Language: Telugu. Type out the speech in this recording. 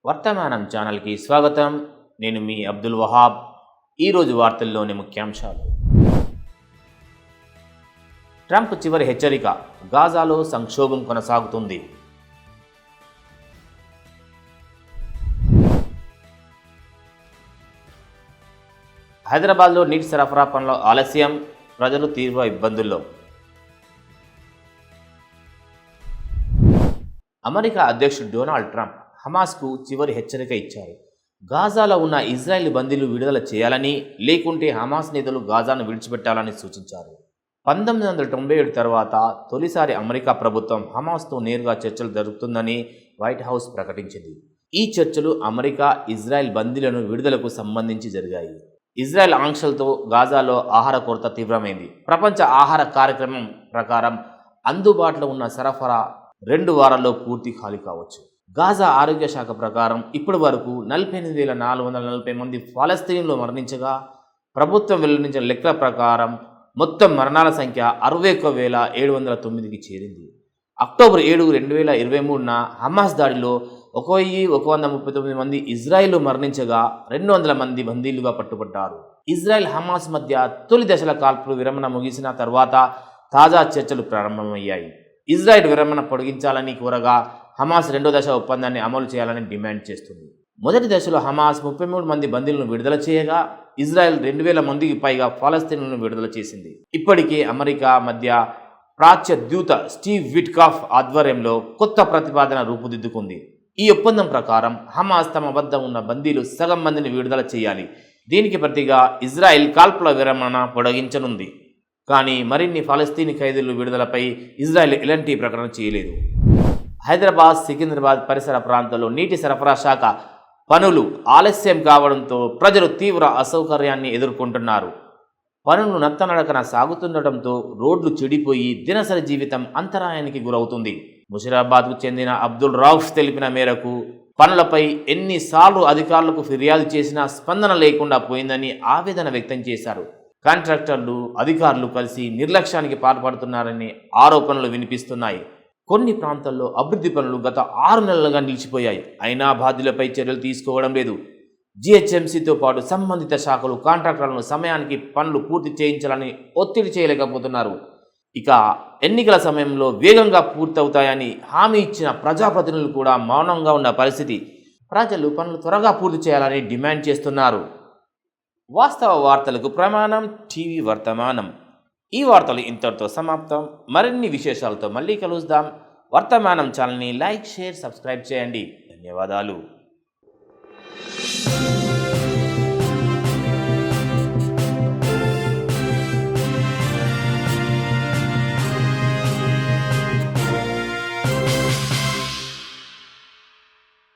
వర్తమానం ఛానల్కి స్వాగతం. నేను మీ అబ్దుల్ వహాబ్. ఈరోజు వార్తల్లోని ముఖ్యాంశాలు. ట్రంప్ చివరి హెచ్చరిక, గాజాలో సంక్షోభం కొనసాగుతుంది. హైదరాబాద్లో నీటి సరఫరా పనుల ఆలస్యం, ప్రజలు తీవ్ర ఇబ్బందుల్లో. అమెరికా అధ్యక్షుడు డొనాల్డ్ ట్రంప్ హమాస్కు చివరి హెచ్చరిక ఇచ్చారు. గాజాలో ఉన్న ఇజ్రాయెల్ బందీలు విడుదల చేయాలని, లేకుంటే హమాస్ నేతలు గాజాను విడిచిపెట్టాలని సూచించారు. 1997 తర్వాత తొలిసారి అమెరికా ప్రభుత్వం హమాస్తో నేరుగా చర్చలు జరుపుతుందని వైట్ హౌస్ ప్రకటించింది. ఈ చర్చలు అమెరికా, ఇజ్రాయెల్ బందీలను విడుదలకు సంబంధించి జరిగాయి. ఇజ్రాయెల్ ఆంక్షలతో గాజాలో ఆహార కొరత తీవ్రమైంది. ప్రపంచ ఆహార కార్యక్రమం ప్రకారం అందుబాటులో ఉన్న సరఫరా 2 వారాల్లో పూర్తి ఖాళీ కావచ్చు. గాజా ఆరోగ్య శాఖ ప్రకారం ఇప్పటి వరకు 48,440 మంది ఫలస్తీన్లు మరణించగా, ప్రభుత్వం వెల్లడించిన లెక్కల ప్రకారం మొత్తం మరణాల సంఖ్య 61,709కి చేరింది. అక్టోబర్ 7, 2023న హమాస్ దాడిలో 1,139 మంది ఇజ్రాయిల్ మరణించగా 200 మంది బందీలుగా పట్టుబడ్డారు. ఇజ్రాయెల్ హమాస్ మధ్య తొలి దశల కాల్పులు విరమణ ముగిసిన తర్వాత తాజా చర్చలు ప్రారంభమయ్యాయి. ఇజ్రాయెల్ విరమణ పొడిగించాలని కోరగా, హమాస్ 2వ దశ ఒప్పందాన్ని అమలు చేయాలని డిమాండ్ చేస్తుంది. మొదటి దశలో హమాస్ 33 మంది బందీలను విడుదల చేయగా, ఇజ్రాయెల్ 2,000 మందికి పైగా ఫలస్తీన్లను విడుదల చేసింది. ఇప్పటికే అమెరికా మధ్య ప్రాచ్య దూత స్టీవ్ విట్కాఫ్ ఆధ్వర్యంలో కొత్త ప్రతిపాదన రూపుదిద్దుకుంది. ఈ ఒప్పందం ప్రకారం హమాస్ తమ వద్ద ఉన్న బందీలు సగం మందిని విడుదల చేయాలి. దీనికి ప్రతిగా ఇజ్రాయెల్ కాల్పుల విరమణ పొడిగించనుంది. కానీ మరిన్ని ఫలస్తీనీ ఖైదీలు విడుదలపై ఇజ్రాయెల్ ఎలాంటి ప్రకటన చేయలేదు. హైదరాబాద్, సికింద్రాబాద్ పరిసర ప్రాంతాల్లో నీటి సరఫరా శాఖ పనులు ఆలస్యం కావడంతో ప్రజలు తీవ్ర అసౌకర్యాన్ని ఎదుర్కొంటున్నారు. పనులు నత్తనడకన సాగుతుండటంతో రోడ్లు చెడిపోయి దినసరి జీవితం అంతరాయానికి గురవుతుంది. ముషిరాబాద్కు చెందిన అబ్దుల్ రౌఫ్ తెలిపిన మేరకు, పనులపై ఎన్నిసార్లు అధికారులకు ఫిర్యాదు చేసినా స్పందన లేకుండా పోయిందని ఆవేదన వ్యక్తం చేశారు. కాంట్రాక్టర్లు, అధికారులు కలిసి నిర్లక్ష్యానికి పాల్పడుతున్నారని ఆరోపణలు వినిపిస్తున్నాయి. కొన్ని ప్రాంతాల్లో అభివృద్ధి పనులు గత 6 నెలలుగా నిలిచిపోయాయి. అయినా బాధ్యులపై చర్యలు తీసుకోవడం లేదు. జిహెచ్ఎంసీతో పాటు సంబంధిత శాఖలు కాంట్రాక్టర్లను సమయానికి పనులు పూర్తి చేయించాలని ఒత్తిడి చేయలేకపోతున్నారు. ఇక ఎన్నికల సమయంలో వేగంగా పూర్తవుతాయని హామీ ఇచ్చిన ప్రజాప్రతినిధులు కూడా మౌనంగా ఉన్న పరిస్థితి. ప్రజలు పనులు త్వరగా పూర్తి చేయాలని డిమాండ్ చేస్తున్నారు. వాస్తవ వార్తలకు ప్రమాణం టీవీ వర్తమానం. ఈ వార్తలు ఇంతటితో సమాప్తం. మరిన్ని విశేషాలతో మళ్ళీ కలుద్దాం. వర్తమానం ఛానల్ని లైక్, షేర్, సబ్స్క్రైబ్ చేయండి. ధన్యవాదాలు.